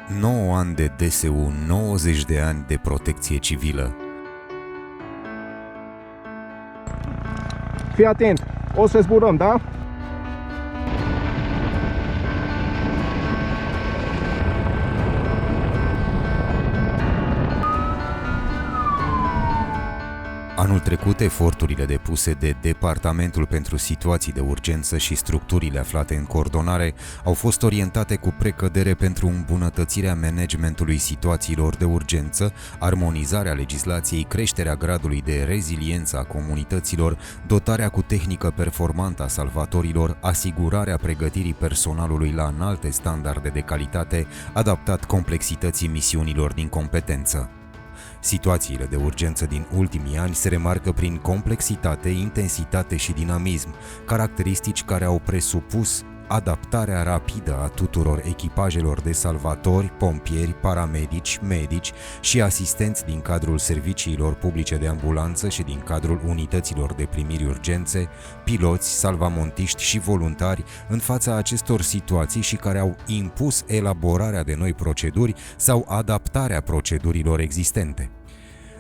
9 ani de DSU, 90 de ani de protecție civilă. Fii atent, o să zburăm, da? Anul trecut, eforturile depuse de Departamentul pentru Situații de Urgență și structurile aflate în coordonare au fost orientate cu precădere pentru îmbunătățirea managementului situațiilor de urgență, armonizarea legislației, creșterea gradului de reziliență a comunităților, dotarea cu tehnică performantă a salvatorilor, asigurarea pregătirii personalului la înalte standarde de calitate, adaptat complexității misiunilor din competență. Situațiile de urgență din ultimii ani se remarcă prin complexitate, intensitate și dinamism, caracteristici care au presupus adaptarea rapidă a tuturor echipajelor de salvatori, pompieri, paramedici, medici și asistenți din cadrul serviciilor publice de ambulanță și din cadrul unităților de primiri urgențe, piloți, salvamontiști și voluntari în fața acestor situații și care au impus elaborarea de noi proceduri sau adaptarea procedurilor existente.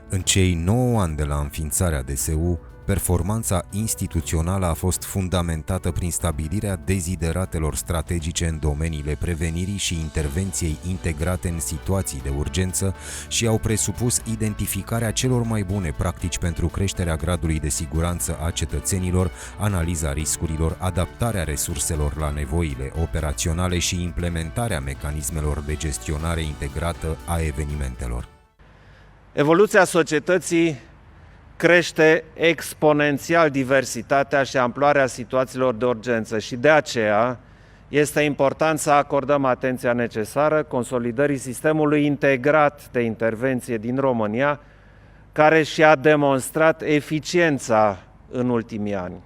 În cei 9 ani de la înființarea DSU, performanța instituțională a fost fundamentată prin stabilirea dezideratelor strategice în domeniile prevenirii și intervenției integrate în situații de urgență și au presupus identificarea celor mai bune practici pentru creșterea gradului de siguranță a cetățenilor, analiza riscurilor, adaptarea resurselor la nevoile operaționale și implementarea mecanismelor de gestionare integrată a evenimentelor. Evoluția societății crește exponențial diversitatea și amploarea situațiilor de urgență și de aceea este important să acordăm atenția necesară consolidării sistemului integrat de intervenție din România, care și-a demonstrat eficiența în ultimii ani.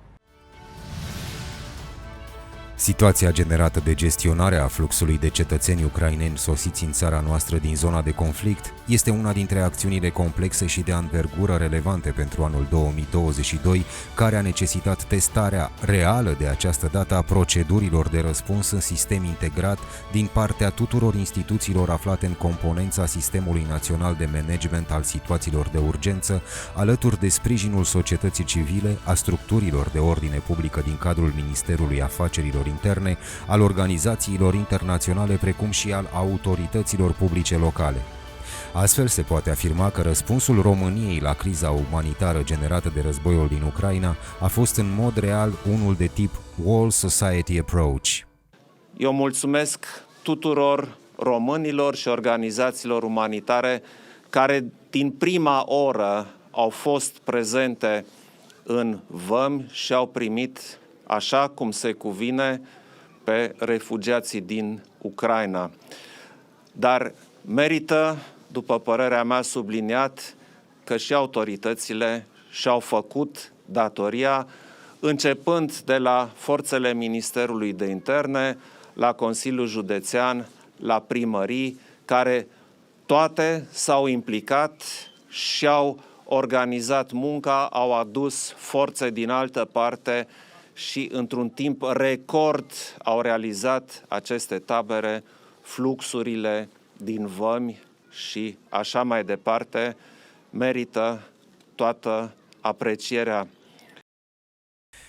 Situația generată de gestionarea fluxului de cetățeni ucraineni sosiți în țara noastră din zona de conflict este una dintre acțiunile complexe și de anvergură relevante pentru anul 2022, care a necesitat testarea reală de această dată a procedurilor de răspuns în sistem integrat din partea tuturor instituțiilor aflate în componența Sistemului Național de Management al Situațiilor de Urgență, alături de sprijinul societății civile, a structurilor de ordine publică din cadrul Ministerului Afacerilor Interne, al organizațiilor internaționale, precum și al autorităților publice locale. Astfel, se poate afirma că răspunsul României la criza umanitară generată de războiul din Ucraina a fost în mod real unul de tip Whole Society Approach. Eu mulțumesc tuturor românilor și organizațiilor umanitare care din prima oră au fost prezente în vămi și au primit, așa cum se cuvine, pe refugiații din Ucraina. Dar merită, după părerea mea, subliniat că și autoritățile și-au făcut datoria, începând de la forțele Ministerului de Interne, la Consiliul Județean, la primării, care toate s-au implicat și au organizat munca, au adus forțe din altă parte și într-un timp record au realizat aceste tabere, fluxurile din vămi și așa mai departe, merită toată aprecierea.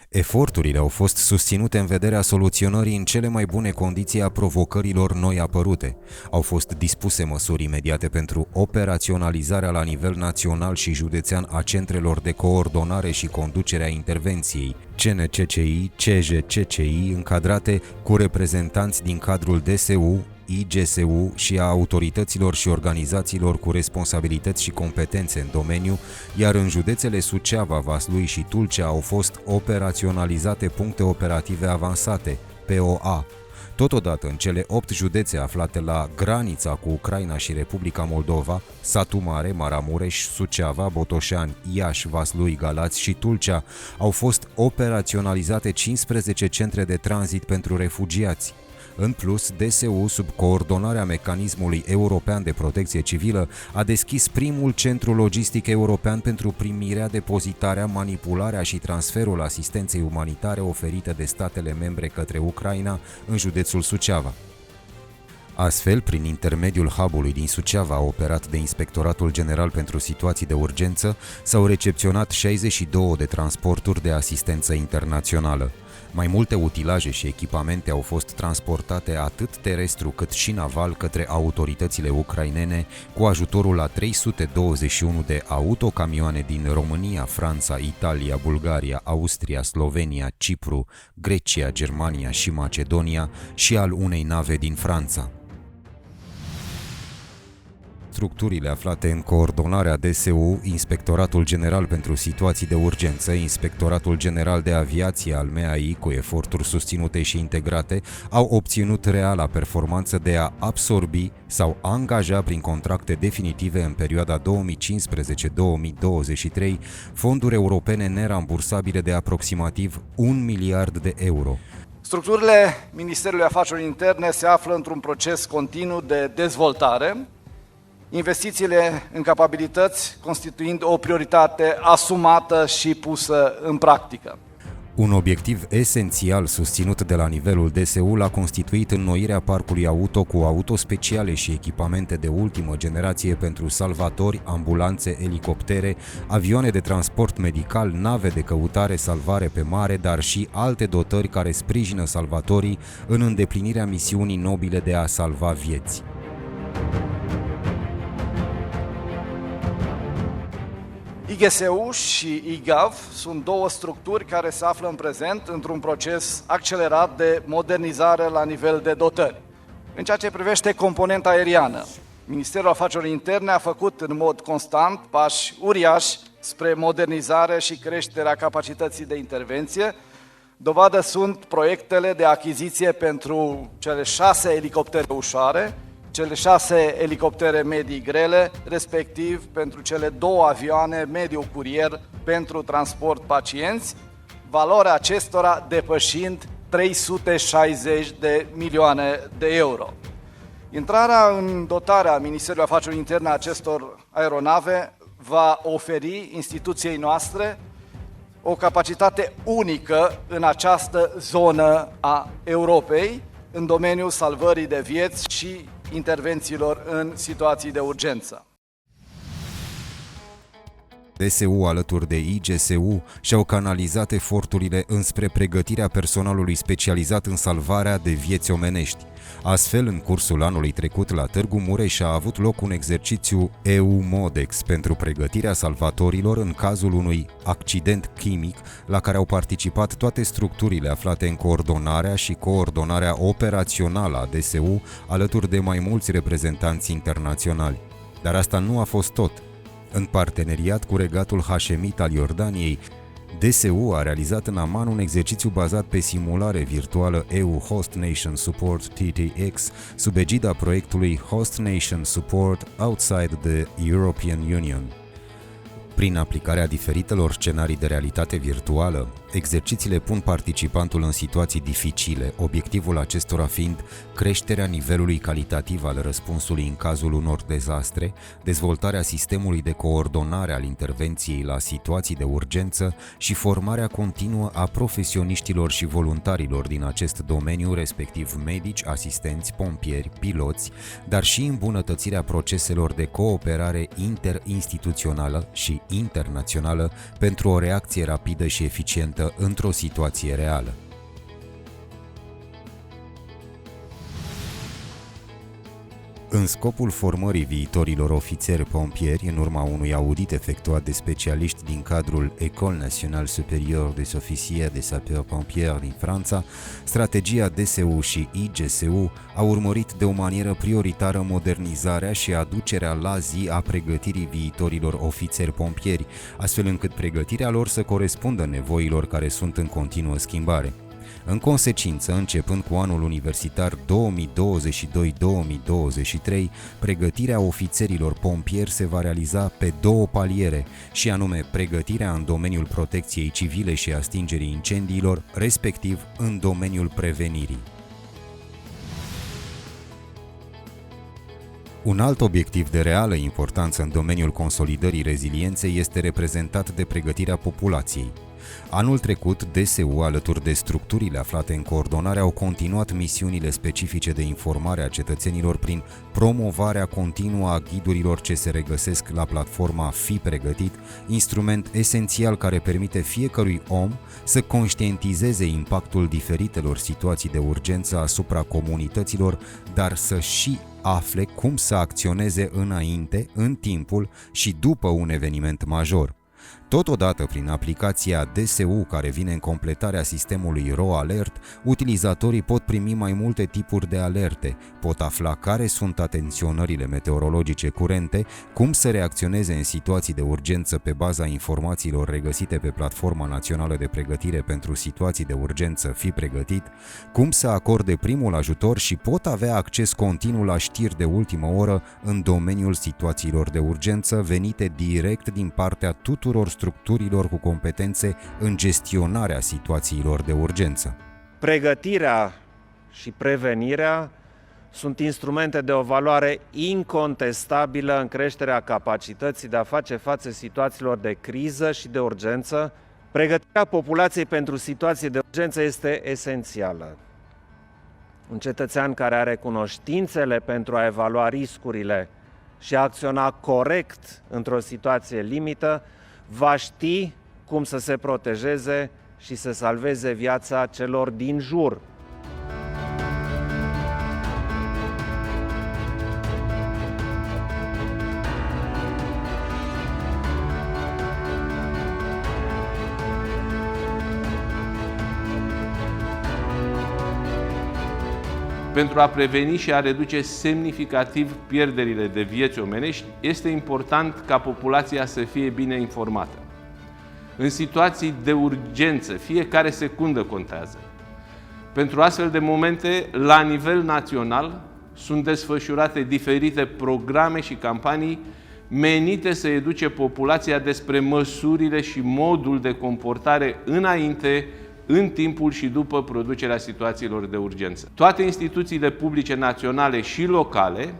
Eforturile au fost susținute în vederea soluționării în cele mai bune condiții a provocărilor noi apărute. Au fost dispuse măsuri imediate pentru operaționalizarea la nivel național și județean a centrelor de coordonare și conducere a intervenției, CNCCI, CJCCI, încadrate cu reprezentanți din cadrul DSU, IGSU și a autorităților și organizațiilor cu responsabilități și competențe în domeniu, iar în județele Suceava, Vaslui și Tulcea au fost operaționalizate puncte operative avansate, POA. Totodată, în cele 8 județe aflate la granița cu Ucraina și Republica Moldova, Satu Mare, Maramureș, Suceava, Botoșani, Iași, Vaslui, Galați și Tulcea, au fost operaționalizate 15 centre de tranzit pentru refugiați. În plus, DSU, sub coordonarea Mecanismului European de Protecție Civilă, a deschis primul centru logistic european pentru primirea, depozitarea, manipularea și transferul asistenței umanitare oferite de statele membre către Ucraina în județul Suceava. Astfel, prin intermediul hub-ului din Suceava, operat de Inspectoratul General pentru Situații de Urgență, s-au recepționat 62 de transporturi de asistență internațională. Mai multe utilaje și echipamente au fost transportate atât terestru cât și naval către autoritățile ucrainene, cu ajutorul a 321 de autocamioane din România, Franța, Italia, Bulgaria, Austria, Slovenia, Cipru, Grecia, Germania și Macedonia și al unei nave din Franța. Structurile aflate în coordonarea DSU, Inspectoratul General pentru Situații de Urgență, Inspectoratul General de Aviație al MEAI, cu eforturi susținute și integrate, au obținut reala performanță de a absorbi sau angaja prin contracte definitive în perioada 2015-2023 fonduri europene nerambursabile de aproximativ 1 miliard de euro. Structurile Ministerului Afacerilor Interne se află într-un proces continuu de dezvoltare, investițiile în capabilități constituind o prioritate asumată și pusă în practică. Un obiectiv esențial susținut de la nivelul DSU l-a constituit înnoirea parcului auto cu auto speciale și echipamente de ultimă generație pentru salvatori, ambulanțe, elicoptere, avioane de transport medical, nave de căutare-salvare pe mare, dar și alte dotări care sprijină salvatorii în îndeplinirea misiunii nobile de a salva vieți. IGSU și IGAV sunt două structuri care se află în prezent într-un proces accelerat de modernizare la nivel de dotări. În ceea ce privește componenta aeriană, Ministerul Afacerilor Interne a făcut în mod constant pași uriași spre modernizare și creșterea capacității de intervenție. Dovadă sunt proiectele de achiziție pentru cele 6 elicoptere ușoare, cele 6 elicoptere medii grele, respectiv pentru cele 2 avioane mediu-curier pentru transport pacienți, valoarea acestora depășind 360 de milioane de euro. Intrarea în dotarea Ministerului Afacerilor Interne a acestor aeronave va oferi instituției noastre o capacitate unică în această zonă a Europei, în domeniul salvării de vieți și intervențiilor în situații de urgență. DSU alături de IGSU și-au canalizat eforturile înspre pregătirea personalului specializat în salvarea de vieți omenești. Astfel, în cursul anului trecut la Târgu Mureș a avut loc un exercițiu EU-MODEX pentru pregătirea salvatorilor în cazul unui accident chimic la care au participat toate structurile aflate în coordonarea și coordonarea operațională a DSU alături de mai mulți reprezentanți internaționali. Dar asta nu a fost tot. În parteneriat cu Regatul Hașemit al Iordaniei, DSU a realizat în Amman un exercițiu bazat pe simulare virtuală EU Host Nation Support TTX sub egida proiectului Host Nation Support Outside the European Union. Prin aplicarea diferitelor scenarii de realitate virtuală, exercițiile pun participantul în situații dificile, obiectivul acestora fiind creșterea nivelului calitativ al răspunsului în cazul unor dezastre, dezvoltarea sistemului de coordonare al intervenției la situații de urgență și formarea continuă a profesioniștilor și voluntarilor din acest domeniu, respectiv medici, asistenți, pompieri, piloți, dar și îmbunătățirea proceselor de cooperare interinstituțională și internațională pentru o reacție rapidă și eficientă într-o situație reală. În scopul formării viitorilor ofițeri pompieri, în urma unui audit efectuat de specialiști din cadrul École Nationale Supérieure des Officiers de Sapeurs-Pompiers din Franța, strategia DSU și IGSU a urmărit de o manieră prioritară modernizarea și aducerea la zi a pregătirii viitorilor ofițeri pompieri, astfel încât pregătirea lor să corespundă nevoilor care sunt în continuă schimbare. În consecință, începând cu anul universitar 2022-2023, pregătirea ofițerilor pompieri se va realiza pe 2 paliere, și anume pregătirea în domeniul protecției civile și a stingerii incendiilor, respectiv în domeniul prevenirii. Un alt obiectiv de reală importanță în domeniul consolidării rezilienței este reprezentat de pregătirea populației. Anul trecut, DSU, alături de structurile aflate în coordonare, au continuat misiunile specifice de informare a cetățenilor prin promovarea continuă a ghidurilor ce se regăsesc la platforma Fi Pregătit, instrument esențial care permite fiecărui om să conștientizeze impactul diferitelor situații de urgență asupra comunităților, dar să și afle cum să acționeze înainte, în timpul și după un eveniment major. Totodată, prin aplicația DSU, care vine în completarea sistemului RoAlert, utilizatorii pot primi mai multe tipuri de alerte, pot afla care sunt atenționările meteorologice curente, cum să reacționeze în situații de urgență pe baza informațiilor regăsite pe Platforma Națională de Pregătire pentru Situații de Urgență Fi Pregătit, cum să acorde primul ajutor și pot avea acces continuu la știri de ultimă oră în domeniul situațiilor de urgență venite direct din partea tuturor structurilor cu competențe în gestionarea situațiilor de urgență. Pregătirea și prevenirea sunt instrumente de o valoare incontestabilă în creșterea capacității de a face față situațiilor de criză și de urgență. Pregătirea populației pentru situații de urgență este esențială. Un cetățean care are cunoștințele pentru a evalua riscurile și a acționa corect într-o situație limită va ști cum să se protejeze și să salveze viața celor din jur. Pentru a preveni și a reduce semnificativ pierderile de vieți omenești, este important ca populația să fie bine informată. În situații de urgență, fiecare secundă contează. Pentru astfel de momente, la nivel național, sunt desfășurate diferite programe și campanii menite să educe populația despre măsurile și modul de comportare înainte, în timpul și după producerea situațiilor de urgență. Toate instituțiile publice naționale și locale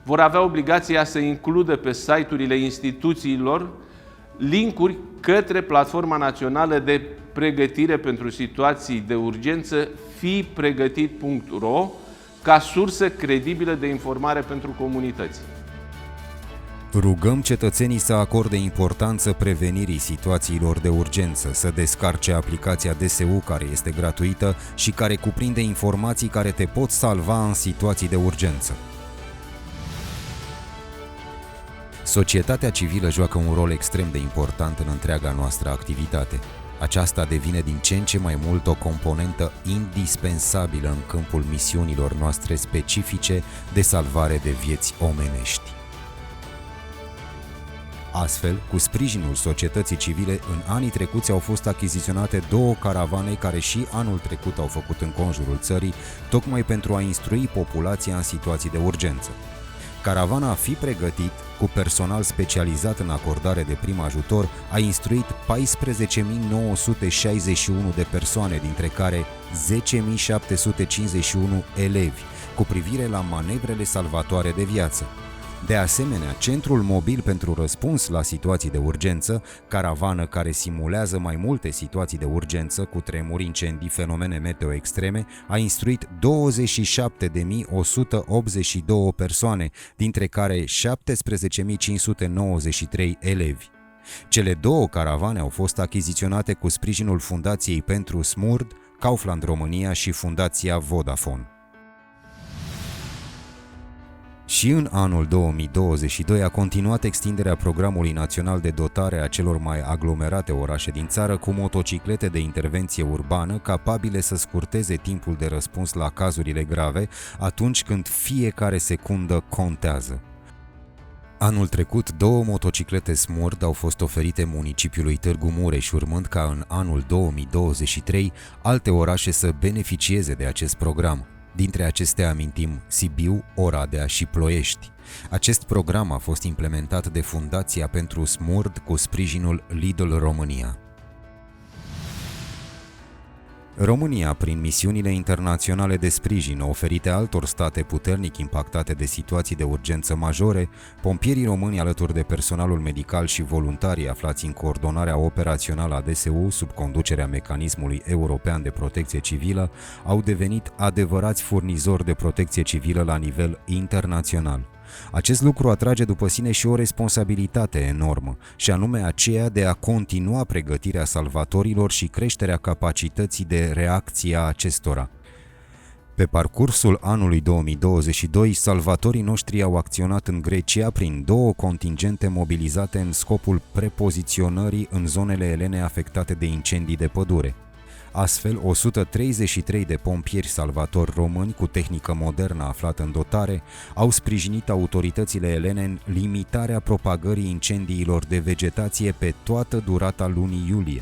vor avea obligația să includă pe site-urile instituțiilor linkuri către Platforma Națională de Pregătire pentru Situații de Urgență fipregătit.ro ca sursă credibilă de informare pentru comunități. Rugăm cetățenii să acorde importanță prevenirii situațiilor de urgență, să descarce aplicația DSU, care este gratuită și care cuprinde informații care te pot salva în situații de urgență. Societatea civilă joacă un rol extrem de important în întreaga noastră activitate. Aceasta devine din ce în ce mai mult o componentă indispensabilă în câmpul misiunilor noastre specifice de salvare de vieți omenești. Astfel, cu sprijinul societății civile, în anii trecuți au fost achiziționate 2 caravane care și anul trecut au făcut înconjurul țării, tocmai pentru a instrui populația în situații de urgență. Caravana Fi Pregătit, cu personal specializat în acordare de prim ajutor, a instruit 14.961 de persoane, dintre care 10.751 elevi, cu privire la manevrele salvatoare de viață. De asemenea, Centrul Mobil pentru Răspuns la Situații de Urgență, caravană care simulează mai multe situații de urgență, cu tremuri, incendii, fenomene meteo extreme, a instruit 27.182 persoane, dintre care 17.593 elevi. Cele 2 caravane au fost achiziționate cu sprijinul Fundației pentru SMURD, Kaufland România și Fundația Vodafone. Și în anul 2022 a continuat extinderea programului național de dotare a celor mai aglomerate orașe din țară cu motociclete de intervenție urbană capabile să scurteze timpul de răspuns la cazurile grave atunci când fiecare secundă contează. Anul trecut, 2 motociclete SMURD au fost oferite municipiului Târgu Mureș, urmând ca în anul 2023 alte orașe să beneficieze de acest program. Dintre acestea amintim Sibiu, Oradea și Ploiești. Acest program a fost implementat de Fundația pentru SMURD cu sprijinul Lidl România. România, prin misiunile internaționale de sprijin oferite altor state puternic impactate de situații de urgență majore, pompierii români alături de personalul medical și voluntarii aflați în coordonarea operațională a DSU sub conducerea Mecanismului European de Protecție Civilă au devenit adevărați furnizori de protecție civilă la nivel internațional. Acest lucru atrage după sine și o responsabilitate enormă, și anume aceea de a continua pregătirea salvatorilor și creșterea capacității de reacție a acestora. Pe parcursul anului 2022, salvatorii noștri au acționat în Grecia prin 2 contingente mobilizate în scopul prepoziționării în zonele elene afectate de incendii de pădure. Astfel, 133 de pompieri salvatori români cu tehnică modernă aflată în dotare au sprijinit autoritățile elene în limitarea propagării incendiilor de vegetație pe toată durata lunii iulie.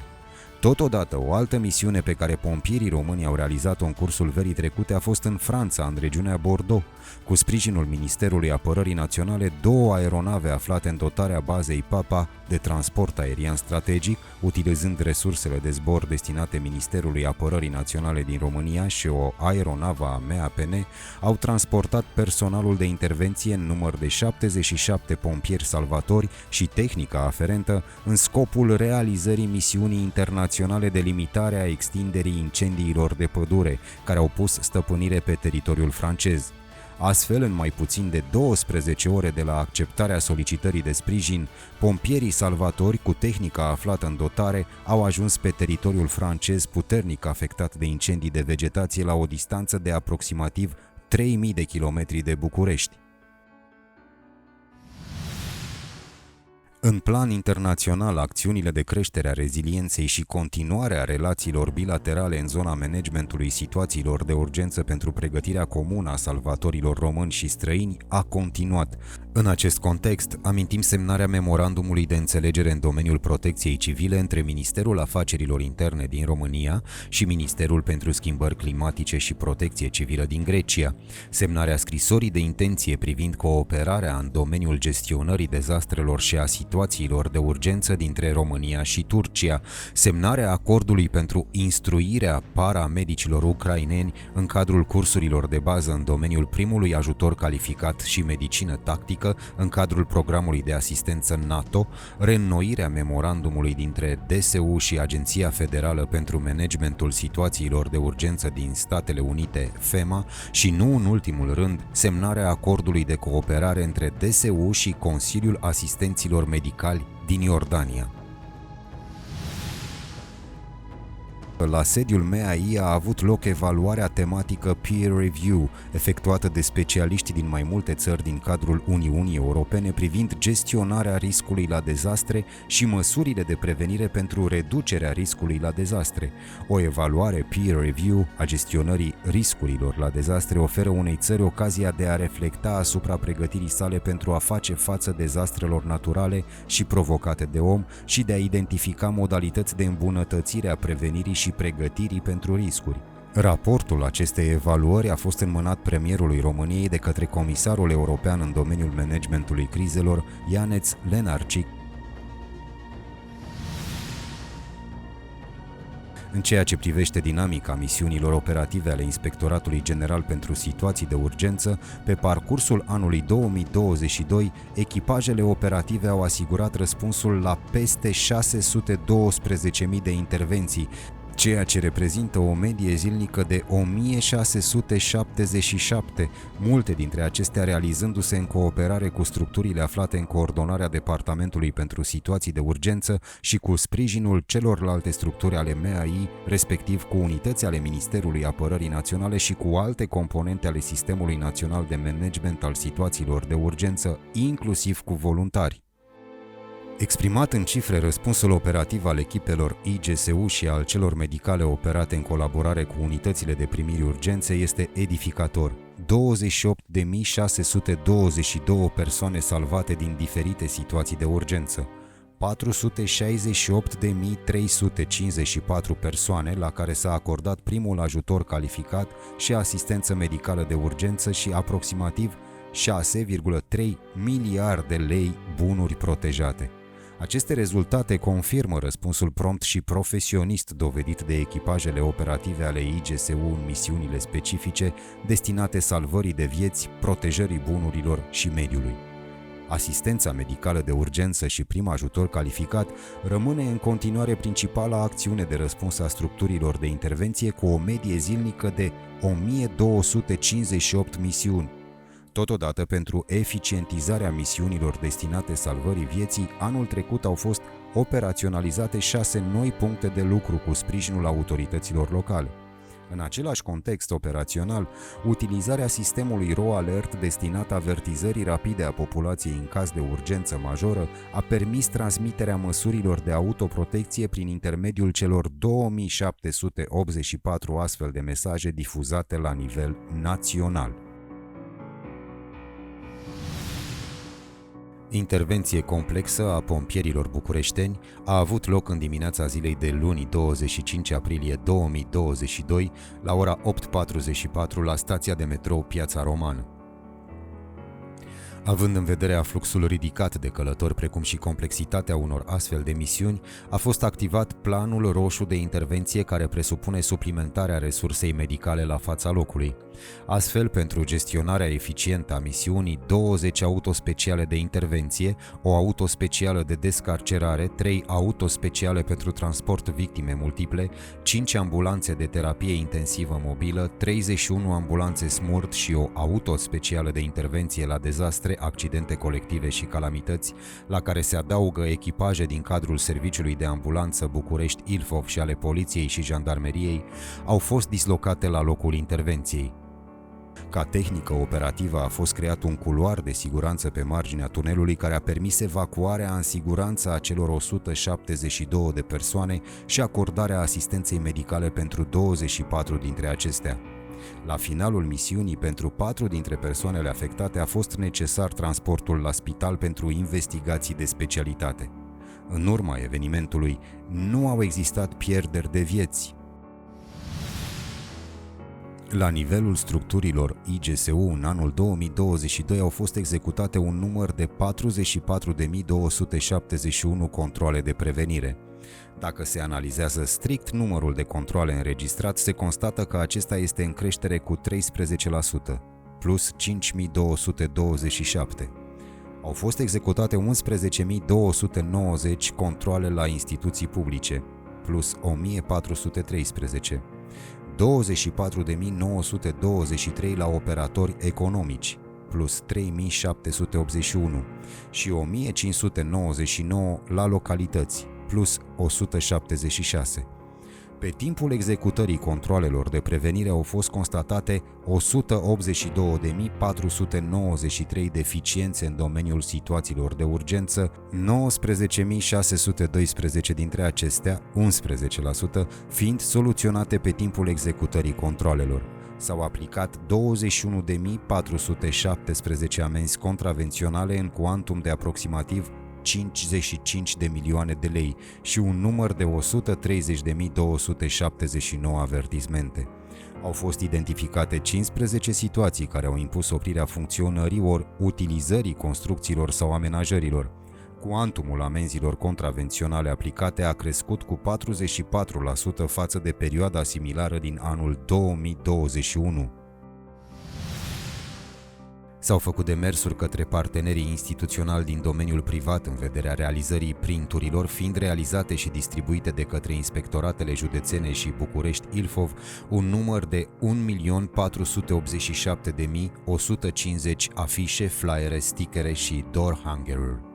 Totodată, o altă misiune pe care pompierii români au realizat-o în cursul verii trecute a fost în Franța, în regiunea Bordeaux. Cu sprijinul Ministerului Apărării Naționale, 2 aeronave aflate în dotarea bazei Papa de transport aerian strategic, utilizând resursele de zbor destinate Ministerului Apărării Naționale din România și o aeronavă a MEAPN, au transportat personalul de intervenție în număr de 77 pompieri salvatori și tehnica aferentă în scopul realizării misiunii internaționale de limitare a extinderii incendiilor de pădure, care au pus stăpânire pe teritoriul francez. Astfel, în mai puțin de 12 ore de la acceptarea solicitării de sprijin, pompierii salvatori cu tehnica aflată în dotare au ajuns pe teritoriul francez puternic afectat de incendii de vegetație la o distanță de aproximativ 3000 de kilometri de București. În plan internațional, acțiunile de creștere a rezilienței și continuarea relațiilor bilaterale în zona managementului situațiilor de urgență pentru pregătirea comună a salvatorilor români și străini a continuat. În acest context, amintim semnarea memorandumului de înțelegere în domeniul protecției civile între Ministerul Afacerilor Interne din România și Ministerul pentru Schimbări Climatice și Protecție Civilă din Grecia, semnarea scrisorii de intenție privind cooperarea în domeniul gestionării dezastrelor și a situațiilor de urgență dintre România și Turcia, semnarea acordului pentru instruirea paramedicilor ucraineni în cadrul cursurilor de bază în domeniul primului ajutor calificat și medicină tactică în cadrul programului de asistență NATO, reînnoirea memorandumului dintre DSU și Agenția Federală pentru Managementul Situațiilor de Urgență din Statele Unite, FEMA, și nu în ultimul rând, semnarea acordului de cooperare între DSU și Consiliul Asistenților Medicali din Iordania. La sediul MEAI a avut loc evaluarea tematică Peer Review, efectuată de specialiști din mai multe țări din cadrul Uniunii Europene privind gestionarea riscului la dezastre și măsurile de prevenire pentru reducerea riscului la dezastre. O evaluare Peer Review a gestionării riscurilor la dezastre oferă unei țări ocazia de a reflecta asupra pregătirii sale pentru a face față dezastrelor naturale și provocate de om și de a identifica modalități de îmbunătățire a prevenirii și pregătirii pentru riscuri. Raportul acestei evaluări a fost înmânat premierului României de către Comisarul European în domeniul managementului crizelor, Janez Lenarčič. În ceea ce privește dinamica misiunilor operative ale Inspectoratului General pentru Situații de Urgență, pe parcursul anului 2022, echipajele operative au asigurat răspunsul la peste 612.000 de intervenții, ceea ce reprezintă o medie zilnică de 1677, multe dintre acestea realizându-se în cooperare cu structurile aflate în coordonarea Departamentului pentru Situații de Urgență și cu sprijinul celorlalte structuri ale MEAI, respectiv cu unități ale Ministerului Apărării Naționale și cu alte componente ale Sistemului Național de Management al Situațiilor de Urgență, inclusiv cu voluntari. Exprimat în cifre, răspunsul operativ al echipelor IGSU și al celor medicale operate în colaborare cu unitățile de primiri urgențe este edificator. 28.622 persoane salvate din diferite situații de urgență, 468.354 persoane la care s-a acordat primul ajutor calificat și asistență medicală de urgență și aproximativ 6,3 miliarde lei bunuri protejate. Aceste rezultate confirmă răspunsul prompt și profesionist dovedit de echipajele operative ale IGSU în misiunile specifice destinate salvării de vieți, protejării bunurilor și mediului. Asistența medicală de urgență și prim ajutor calificat rămâne în continuare principala acțiune de răspuns a structurilor de intervenție, cu o medie zilnică de 1258 misiuni. Totodată, pentru eficientizarea misiunilor destinate salvării vieții, anul trecut au fost operaționalizate 6 noi puncte de lucru cu sprijinul autorităților locale. În același context operațional, utilizarea sistemului RO Alert destinat avertizării rapide a populației în caz de urgență majoră a permis transmiterea măsurilor de autoprotecție prin intermediul celor 2784 astfel de mesaje difuzate la nivel național. Intervenție complexă a pompierilor bucureșteni a avut loc în dimineața zilei de luni 25 aprilie 2022 la ora 8:44 la stația de metrou Piața Romană. Având în vedere afluxul ridicat de călători, precum și complexitatea unor astfel de misiuni, a fost activat planul roșu de intervenție, care presupune suplimentarea resursei medicale la fața locului. Astfel, pentru gestionarea eficientă a misiunii, 20 autospeciale de intervenție, o autospecială de descarcerare, 3 autospeciale pentru transport victime multiple, 5 ambulanțe de terapie intensivă mobilă, 31 ambulanțe SMURT și o autospecială de intervenție la dezastre, accidente colective și calamități, la care se adaugă echipaje din cadrul Serviciului de Ambulanță București-Ilfov și ale Poliției și Jandarmeriei, au fost dislocate la locul intervenției. Ca tehnică operativă a fost creat un culoar de siguranță pe marginea tunelului, care a permis evacuarea în siguranță a celor 172 de persoane și acordarea asistenței medicale pentru 24 dintre acestea. La finalul misiunii, pentru 4 dintre persoanele afectate a fost necesar transportul la spital pentru investigații de specialitate. În urma evenimentului, nu au existat pierderi de vieți. La nivelul structurilor IGSU, în anul 2022 au fost executate un număr de 44.271 controale de prevenire. Dacă se analizează strict numărul de controale înregistrat, se constată că acesta este în creștere cu 13%, plus 5.227. Au fost executate 11.290 controale la instituții publice, plus 1.413. 24.923 la operatori economici, plus 3.781 și 1.599 la localități, plus 176. Pe timpul executării controalelor de prevenire au fost constatate 182.493 deficiențe în domeniul situațiilor de urgență, 19.612 dintre acestea, 11%, fiind soluționate pe timpul executării controalelor. S-au aplicat 21.417 amenzi contravenționale în cuantum de aproximativ 55 de milioane de lei și un număr de 130.279 avertismente. Au fost identificate 15 situații care au impus oprirea funcționării ori utilizării construcțiilor sau amenajărilor. Cuantumul amenzilor contravenționale aplicate a crescut cu 44% față de perioada similară din anul 2021. S-au făcut demersuri către partenerii instituționali din domeniul privat în vederea realizării printurilor, fiind realizate și distribuite de către inspectoratele județene și București-Ilfov un număr de 1.487.150 afișe, flyere, stickere și door hanger-uri.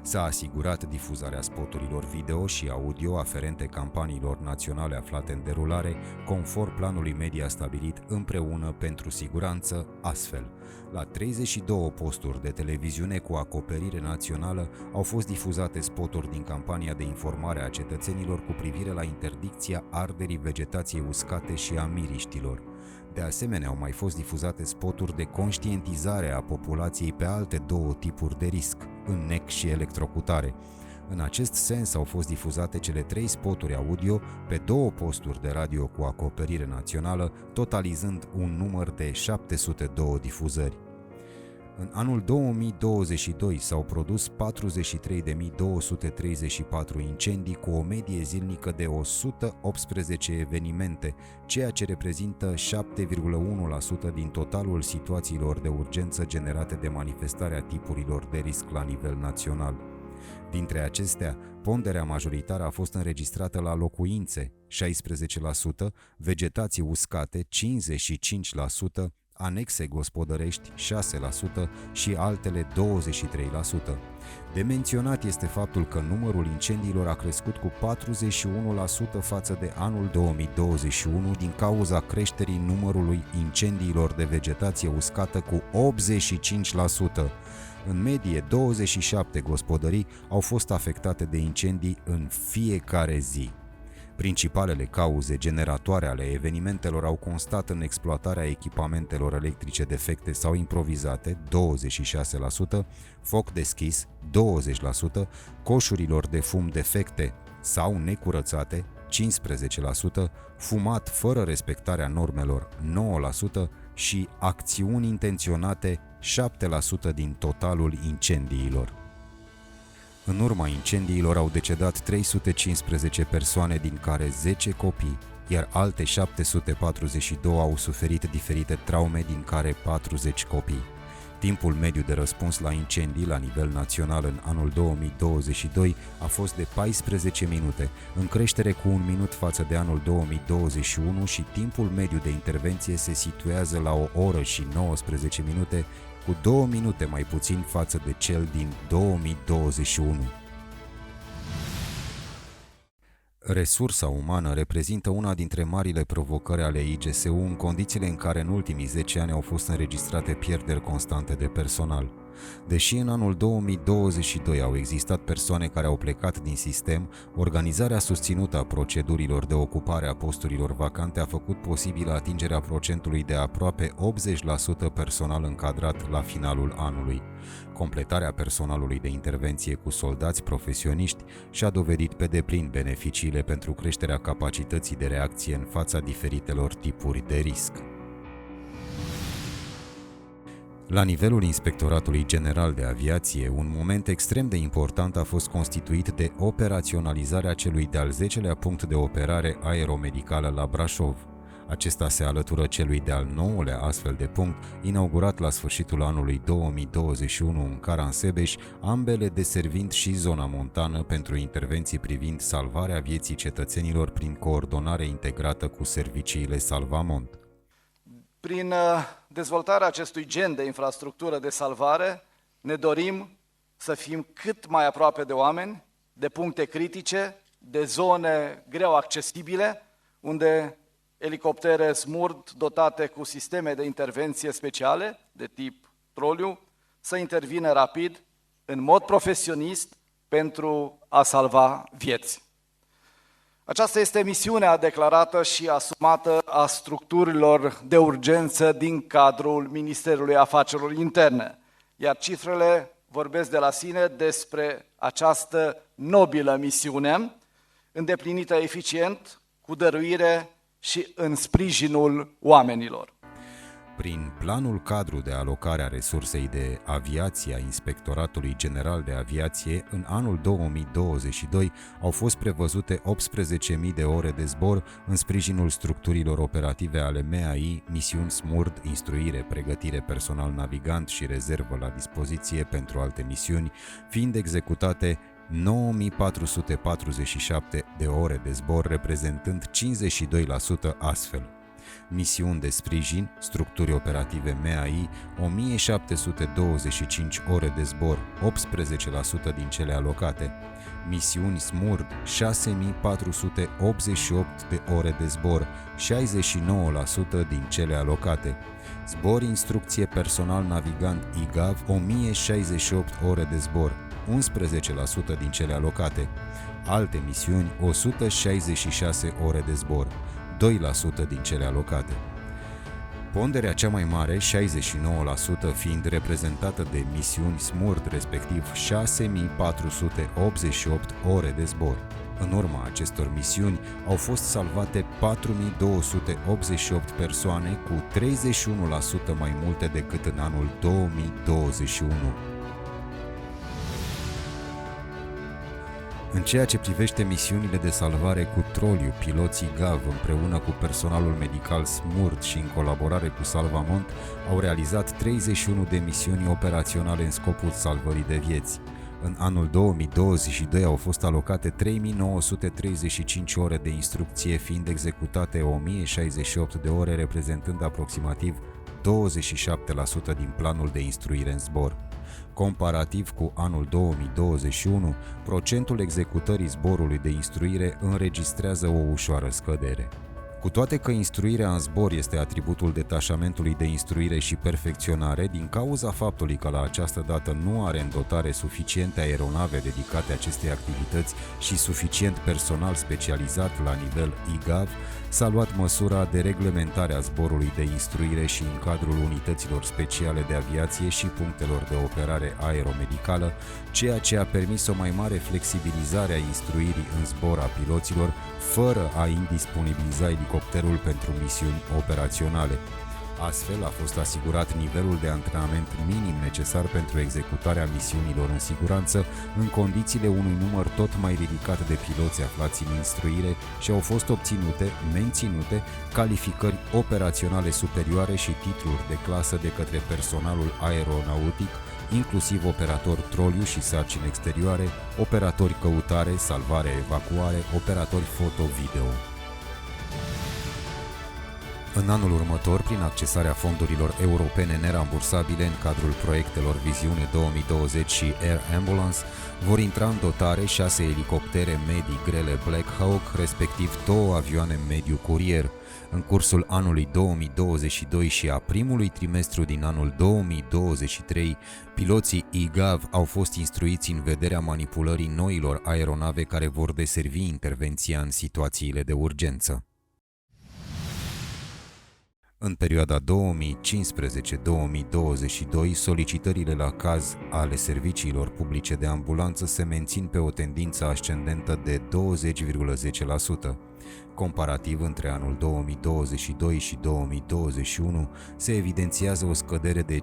S-a asigurat difuzarea spoturilor video și audio aferente campaniilor naționale aflate în derulare, conform planului media stabilit împreună pentru siguranță. Astfel, la 32 posturi de televiziune cu acoperire națională au fost difuzate spoturi din campania de informare a cetățenilor cu privire la interdicția arderii vegetației uscate și a miriștilor. De asemenea, au mai fost difuzate spoturi de conștientizare a populației pe alte două tipuri de risc, înnec și electrocutare. În acest sens au fost difuzate cele 3 spoturi audio pe 2 posturi de radio cu acoperire națională, totalizând un număr de 702 difuzări. În anul 2022 s-au produs 43.234 incendii cu o medie zilnică de 118 evenimente, ceea ce reprezintă 7,1% din totalul situațiilor de urgență generate de manifestarea tipurilor de risc la nivel național. Dintre acestea, ponderea majoritară a fost înregistrată la locuințe, 16%, vegetații uscate, 55%, anexe gospodărești 6% și altele 23%. De menționat este faptul că numărul incendiilor a crescut cu 41% față de anul 2021 din cauza creșterii numărului incendiilor de vegetație uscată cu 85%. În medie, 27 gospodării au fost afectate de incendii în fiecare zi. Principalele cauze generatoare ale evenimentelor au constat în exploatarea echipamentelor electrice defecte sau improvizate, 26%, foc deschis, 20%, coșurilor de fum defecte sau necurățate, 15%, fumat fără respectarea normelor, 9% și acțiuni intenționate, 7% din totalul incendiilor. În urma incendiilor au decedat 315 persoane, din care 10 copii, iar alte 742 au suferit diferite traume, din care 40 copii. Timpul mediu de răspuns la incendii la nivel național în anul 2022 a fost de 14 minute, în creștere cu 1 minut față de anul 2021 și timpul mediu de intervenție se situează la 1 oră și 19 minute, cu 2 minute mai puțin față de cel din 2021. Resursa umană reprezintă una dintre marile provocări ale IGSU în condițiile în care în ultimii 10 ani au fost înregistrate pierderi constante de personal. Deși în anul 2022 au existat persoane care au plecat din sistem, organizarea susținută a procedurilor de ocupare a posturilor vacante a făcut posibilă atingerea procentului de aproape 80% personal încadrat la finalul anului. Completarea personalului de intervenție cu soldați profesioniști și-a dovedit pe deplin beneficiile pentru creșterea capacității de reacție în fața diferitelor tipuri de risc. La nivelul Inspectoratului General de Aviație, un moment extrem de important a fost constituit de operaționalizarea celui de-al 10-lea punct de operare aeromedicală la Brașov. Acesta se alătură celui de-al 9-lea astfel de punct, inaugurat la sfârșitul anului 2021 în Caransebeș, ambele deservind și zona montană pentru intervenții privind salvarea vieții cetățenilor prin coordonare integrată cu serviciile Salvamont. Prin dezvoltarea acestui gen de infrastructură de salvare, ne dorim să fim cât mai aproape de oameni, de puncte critice, de zone greu accesibile, unde elicoptere SMURD dotate cu sisteme de intervenție speciale, de tip troliu, să intervină rapid, în mod profesionist, pentru a salva vieți. Aceasta este misiunea declarată și asumată a structurilor de urgență din cadrul Ministerului Afacerilor Interne, iar cifrele vorbesc de la sine despre această nobilă misiune, îndeplinită eficient, cu dăruire și în sprijinul oamenilor. Prin planul cadru de alocare a resursei de aviație a Inspectoratului General de Aviație, în anul 2022 au fost prevăzute 18.000 de ore de zbor în sprijinul structurilor operative ale MAI, misiuni SMURD, instruire, pregătire personal navigant și rezervă la dispoziție pentru alte misiuni, fiind executate 9.447 de ore de zbor, reprezentând 52% astfel. Misiuni de sprijin, structuri operative MAI, 1725 ore de zbor, 18% din cele alocate. Misiuni SMURD, 6488 de ore de zbor, 69% din cele alocate. Zbor instrucție personal navigant IGAV, 1068 ore de zbor, 11% din cele alocate. Alte misiuni, 166 ore de zbor, 2% din cele alocate. Ponderea cea mai mare, 69%, fiind reprezentată de misiuni SMURD, respectiv 6488 ore de zbor. În urma acestor misiuni au fost salvate 4288 persoane, cu 31% mai multe decât în anul 2021. În ceea ce privește misiunile de salvare cu troliu, piloții GAV împreună cu personalul medical SMURD și în colaborare cu Salvamont au realizat 31 de misiuni operaționale în scopul salvării de vieți. În anul 2022 au fost alocate 3935 ore de instrucție, fiind executate 1068 de ore, reprezentând aproximativ 27% din planul de instruire în zbor. Comparativ cu anul 2021, procentul executării zborului de instruire înregistrează o ușoară scădere. Cu toate că instruirea în zbor este atributul detașamentului de instruire și perfecționare, din cauza faptului că la această dată nu are în dotare suficiente aeronave dedicate acestei activități și suficient personal specializat la nivel IGAV, s-a luat măsura de reglementare a zborului de instruire și în cadrul unităților speciale de aviație și punctelor de operare aeromedicală, ceea ce a permis o mai mare flexibilizare a instruirii în zbor a piloților, fără a indisponibiliza elicopterul pentru misiuni operaționale. Astfel, a fost asigurat nivelul de antrenament minim necesar pentru executarea misiunilor în siguranță, în condițiile unui număr tot mai ridicat de piloți aflați în instruire și au fost menținute calificări operaționale superioare și titluri de clasă de către personalul aeronautic, inclusiv operator troliu și sarcini exterioare, operatori căutare, salvare, evacuare, operatori foto-video. În anul următor, prin accesarea fondurilor europene nerambursabile în cadrul proiectelor Viziune 2020 și Air Ambulance, vor intra în dotare 6 elicoptere medii grele Black Hawk, respectiv 2 avioane mediu curier. În cursul anului 2022 și a primului trimestru din anul 2023, piloții IGAV au fost instruiți în vederea manipulării noilor aeronave care vor deservi intervenția în situațiile de urgență. În perioada 2015-2022, solicitările la caz ale serviciilor publice de ambulanță se mențin pe o tendință ascendentă de 20,10%. Comparativ, între anul 2022 și 2021, se evidențiază o scădere de 5,95%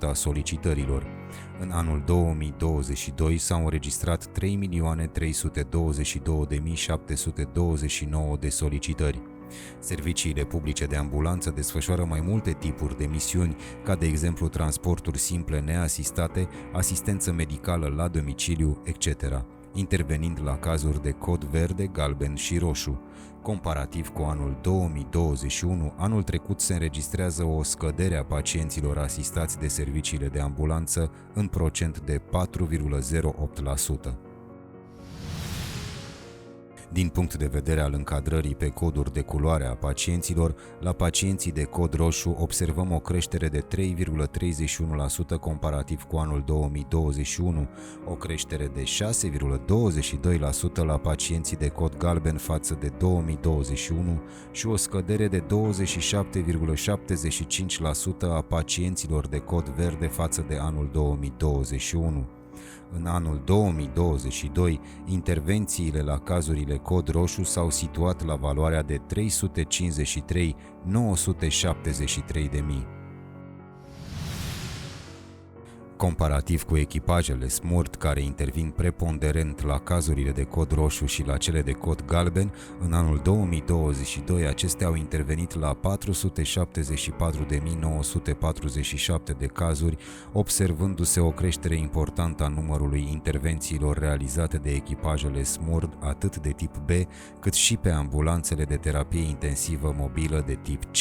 a solicitărilor. În anul 2022 s-au înregistrat 3.322.729 de solicitări. Serviciile publice de ambulanță desfășoară mai multe tipuri de misiuni, ca de exemplu transporturi simple neasistate, asistență medicală la domiciliu, etc., intervenind la cazuri de cod verde, galben și roșu. Comparativ cu anul 2021, anul trecut se înregistrează o scădere a pacienților asistați de serviciile de ambulanță în procent de 4,08%. Din punct de vedere al încadrării pe coduri de culoare a pacienților, la pacienții de cod roșu observăm o creștere de 3,31% comparativ cu anul 2021, o creștere de 6,22% la pacienții de cod galben față de 2021 și o scădere de 27,75% a pacienților de cod verde față de anul 2021. În anul 2022, intervențiile la cazurile cod roșu s-au situat la valoarea de 353.973 de mii. Comparativ cu echipajele SMURD, care intervin preponderent la cazurile de cod roșu și la cele de cod galben, în anul 2022 acestea au intervenit la 474.947 de cazuri, observându-se o creștere importantă a numărului intervențiilor realizate de echipajele SMURD, atât de tip B, cât și pe ambulanțele de terapie intensivă mobilă de tip C.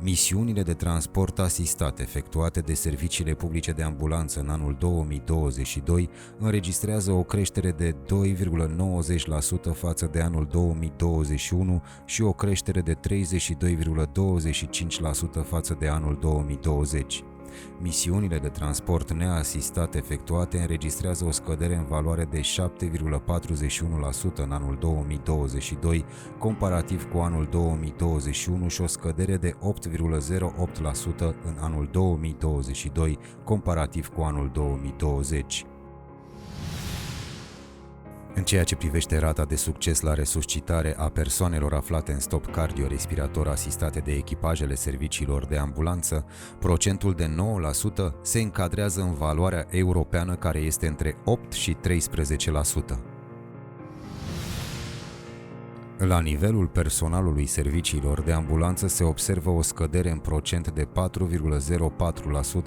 Misiunile de transport asistat efectuate de serviciile publice de ambulanță în anul 2022 înregistrează o creștere de 2,90% față de anul 2021 și o creștere de 32,25% față de anul 2020. Misiunile de transport neasistat efectuate înregistrează o scădere în valoare de 7,41% în anul 2022, comparativ cu anul 2021 și o scădere de 8,08% în anul 2022, comparativ cu anul 2020. În ceea ce privește rata de succes la resuscitare a persoanelor aflate în stop cardiorespirator asistate de echipajele serviciilor de ambulanță, procentul de 9% se încadrează în valoarea europeană care este între 8 și 13%. La nivelul personalului serviciilor de ambulanță se observă o scădere în procent de 4,04%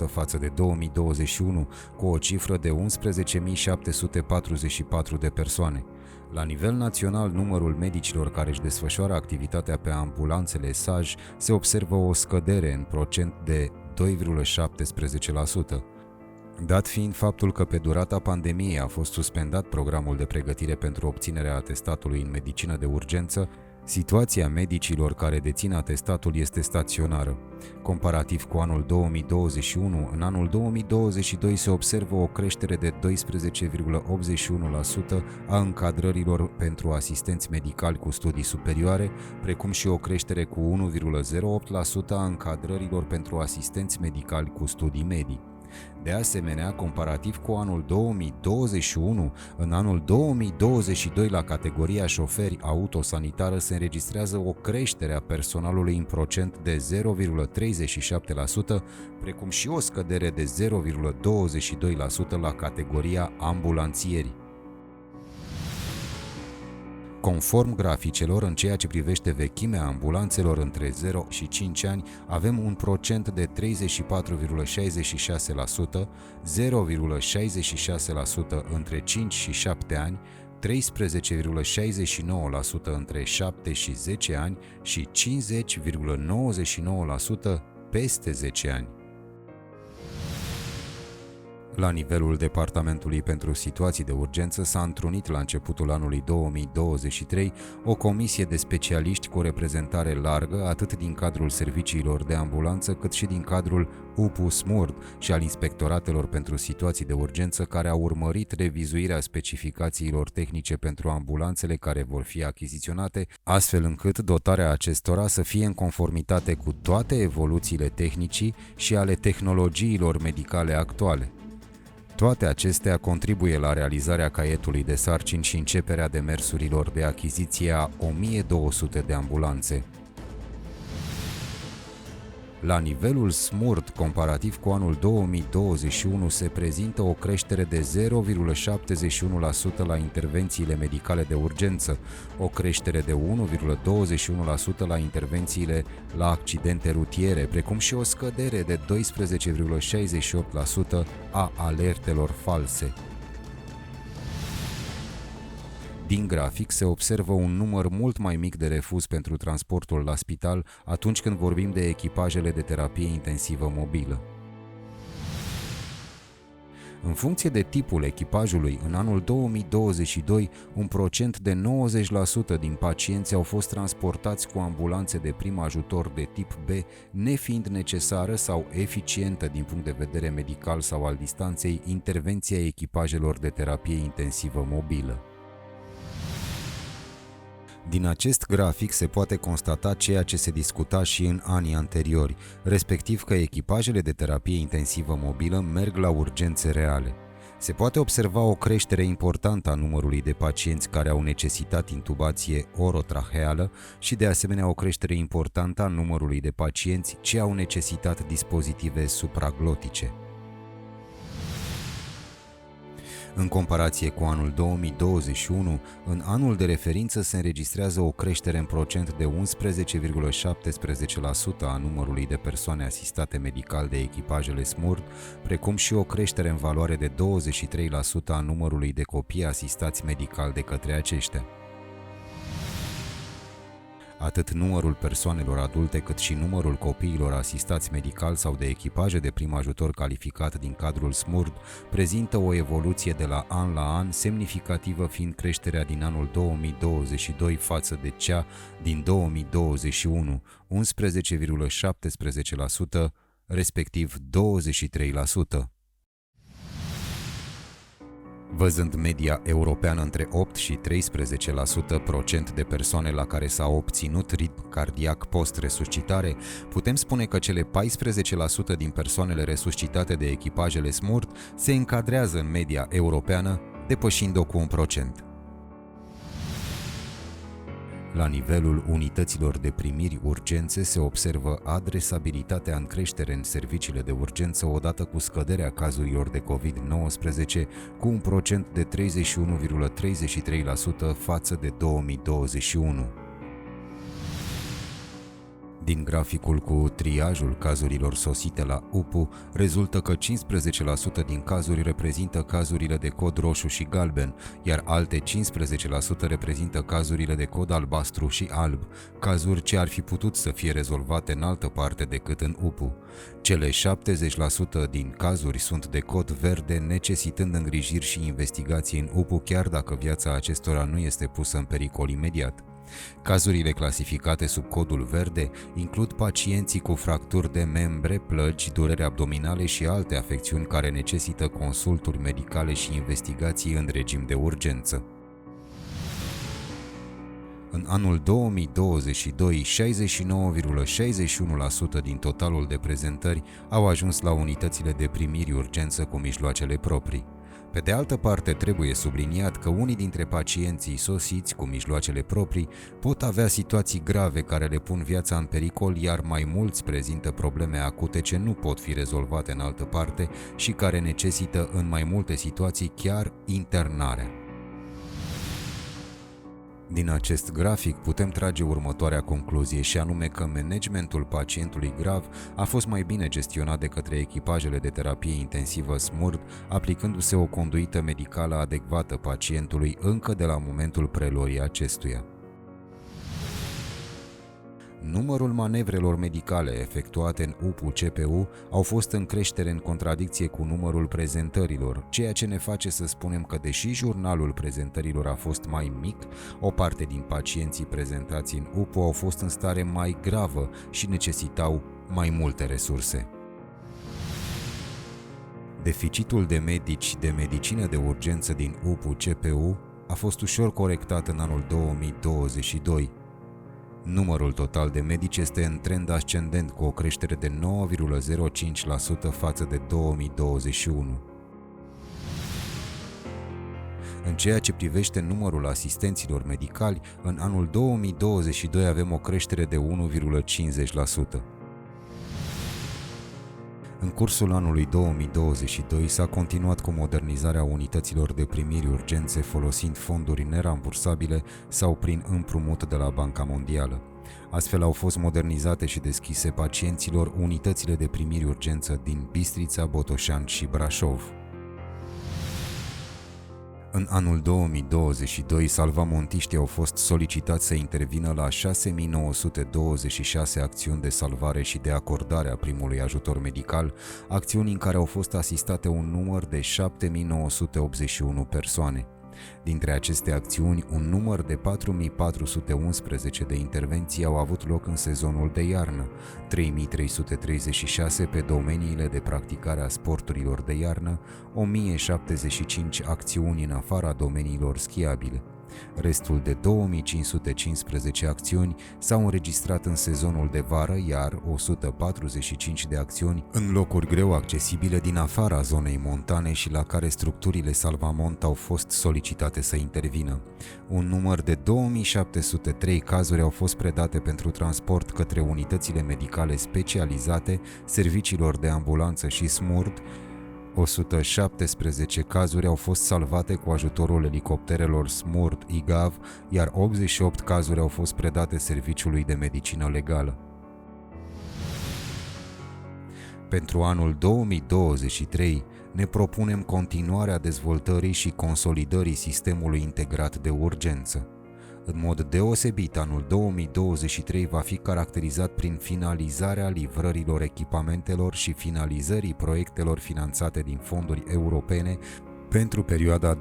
față de 2021, cu o cifră de 11.744 de persoane. La nivel național, numărul medicilor care își desfășoară activitatea pe ambulanțele SAJ se observă o scădere în procent de 2,17%. Dat fiind faptul că pe durata pandemiei a fost suspendat programul de pregătire pentru obținerea atestatului în medicină de urgență, situația medicilor care dețin atestatul este staționară. Comparativ cu anul 2021, în anul 2022 se observă o creștere de 12,81% a încadrărilor pentru asistenți medicali cu studii superioare, precum și o creștere cu 1,08% a încadrărilor pentru asistenți medicali cu studii medii. De asemenea, comparativ cu anul 2021, în anul 2022 la categoria șoferi autosanitară se înregistrează o creștere a personalului în procent de 0,37%, precum și o scădere de 0,22% la categoria ambulanțieri. Conform graficelor, în ceea ce privește vechimea ambulanțelor între 0 și 5 ani, avem un procent de 34,66%, 0,66% între 5 și 7 ani, 13,69% între 7 și 10 ani și 50,99% peste 10 ani. La nivelul Departamentului pentru Situații de Urgență s-a întrunit la începutul anului 2023 o comisie de specialiști cu o reprezentare largă atât din cadrul serviciilor de ambulanță cât și din cadrul UPU-SMURD și al inspectoratelor pentru situații de urgență, care a urmărit revizuirea specificațiilor tehnice pentru ambulanțele care vor fi achiziționate, astfel încât dotarea acestora să fie în conformitate cu toate evoluțiile tehnicii și ale tehnologiilor medicale actuale. Toate acestea contribuie la realizarea caietului de sarcini și începerea demersurilor de achiziție a 1200 de ambulanțe. La nivelul SMURD, comparativ cu anul 2021, se prezintă o creștere de 0,71% la intervențiile medicale de urgență, o creștere de 1,21% la intervențiile la accidente rutiere, precum și o scădere de 12,68% a alertelor false. Din grafic se observă un număr mult mai mic de refuz pentru transportul la spital atunci când vorbim de echipajele de terapie intensivă mobilă. În funcție de tipul echipajului, în anul 2022, un procent de 90% din pacienți au fost transportați cu ambulanțe de prim ajutor de tip B, nefiind necesară sau eficientă din punct de vedere medical sau al distanței intervenția echipajelor de terapie intensivă mobilă. Din acest grafic se poate constata ceea ce se discuta și în anii anteriori, respectiv că echipajele de terapie intensivă mobilă merg la urgențe reale. Se poate observa o creștere importantă a numărului de pacienți care au necesitat intubație orotraheală și de asemenea o creștere importantă a numărului de pacienți ce au necesitat dispozitive supraglotice. În comparație cu anul 2021, în anul de referință se înregistrează o creștere în procent de 11,17% a numărului de persoane asistate medical de echipajele SMURD, precum și o creștere în valoare de 23% a numărului de copii asistați medical de către aceștia. Atât numărul persoanelor adulte cât și numărul copiilor asistați medical sau de echipaje de prim ajutor calificat din cadrul SMURD prezintă o evoluție de la an la an semnificativă, fiind creșterea din anul 2022 față de cea din 2021, 11,17%, respectiv 23%. Văzând media europeană între 8 și 13% procent de persoane la care s-a obținut ritm cardiac post-resuscitare, putem spune că cele 14% din persoanele resuscitate de echipajele SMURD se încadrează în media europeană, depășind-o cu 1%. La nivelul unităților de primiri urgențe se observă adresabilitatea în creștere în serviciile de urgență odată cu scăderea cazurilor de COVID-19 cu un procent de 31,33% față de 2021. Din graficul cu triajul cazurilor sosite la UPU, rezultă că 15% din cazuri reprezintă cazurile de cod roșu și galben, iar alte 15% reprezintă cazurile de cod albastru și alb, cazuri ce ar fi putut să fie rezolvate în altă parte decât în UPU. Cele 70% din cazuri sunt de cod verde, necesitând îngrijiri și investigații în UPU, chiar dacă viața acestora nu este pusă în pericol imediat. Cazurile clasificate sub codul verde includ pacienții cu fracturi de membre, plăgi, dureri abdominale și alte afecțiuni care necesită consulturi medicale și investigații în regim de urgență. În anul 2022, 69,61% din totalul de prezentări au ajuns la unitățile de primiri urgență cu mijloacele proprii. Pe de altă parte, trebuie subliniat că unii dintre pacienții sosiți cu mijloacele proprii pot avea situații grave care le pun viața în pericol, iar mai mulți prezintă probleme acute ce nu pot fi rezolvate în altă parte și care necesită în mai multe situații chiar internarea. Din acest grafic putem trage următoarea concluzie și anume că managementul pacientului grav a fost mai bine gestionat de către echipajele de terapie intensivă SMURD, aplicându-se o conduită medicală adecvată pacientului încă de la momentul preluării acestuia. Numărul manevrelor medicale efectuate în UPU-CPU au fost în creștere în contradicție cu numărul prezentărilor, ceea ce ne face să spunem că deși jurnalul prezentărilor a fost mai mic, o parte din pacienții prezentați în UPU au fost în stare mai gravă și necesitau mai multe resurse. Deficitul de medici de medicină de urgență din UPU-CPU a fost ușor corectat în anul 2022. Numărul total de medici este în trend ascendent cu o creștere de 9,05% față de 2021. În ceea ce privește numărul asistenților medicali, în anul 2022 avem o creștere de 1,50%. În cursul anului 2022 s-a continuat cu modernizarea unităților de primiri urgențe folosind fonduri nerambursabile sau prin împrumut de la Banca Mondială. Astfel au fost modernizate și deschise pacienților unitățile de primiri urgență din Bistrița, Botoșani și Brașov. În anul 2022, salvamontiștii au fost solicitați să intervină la 6.926 acțiuni de salvare și de acordare a primului ajutor medical, acțiuni în care au fost asistate un număr de 7.981 persoane. Dintre aceste acțiuni, un număr de 4.411 de intervenții au avut loc în sezonul de iarnă, 3.336 pe domeniile de practicare a sporturilor de iarnă, 1.075 acțiuni în afara domeniilor schiabile. Restul de 2515 acțiuni s-au înregistrat în sezonul de vară, iar 145 de acțiuni în locuri greu accesibile din afara zonei montane și la care structurile Salvamont au fost solicitate să intervină. Un număr de 2703 cazuri au fost predate pentru transport către unitățile medicale specializate, serviciilor de ambulanță și SMURD, 117 cazuri au fost salvate cu ajutorul elicopterelor SMURD IGAV, iar 88 cazuri au fost predate Serviciului de Medicină Legală. Pentru anul 2023 ne propunem continuarea dezvoltării și consolidării sistemului integrat de urgență. În mod deosebit, anul 2023 va fi caracterizat prin finalizarea livrărilor echipamentelor și finalizării proiectelor finanțate din fonduri europene pentru perioada 2014-2022.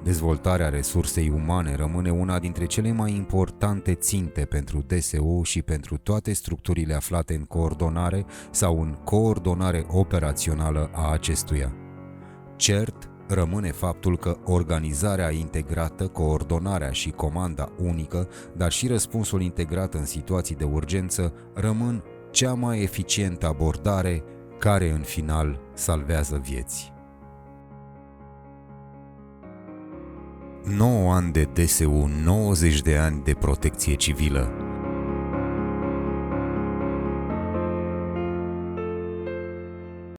Dezvoltarea resursei umane rămâne una dintre cele mai importante ținte pentru DSU și pentru toate structurile aflate în coordonare sau în coordonare operațională a acestuia. Cert, rămâne faptul că organizarea integrată, coordonarea și comanda unică, dar și răspunsul integrat în situații de urgență rămân cea mai eficientă abordare care în final salvează vieți. 9 ani de DSU, 90 de ani de protecție civilă.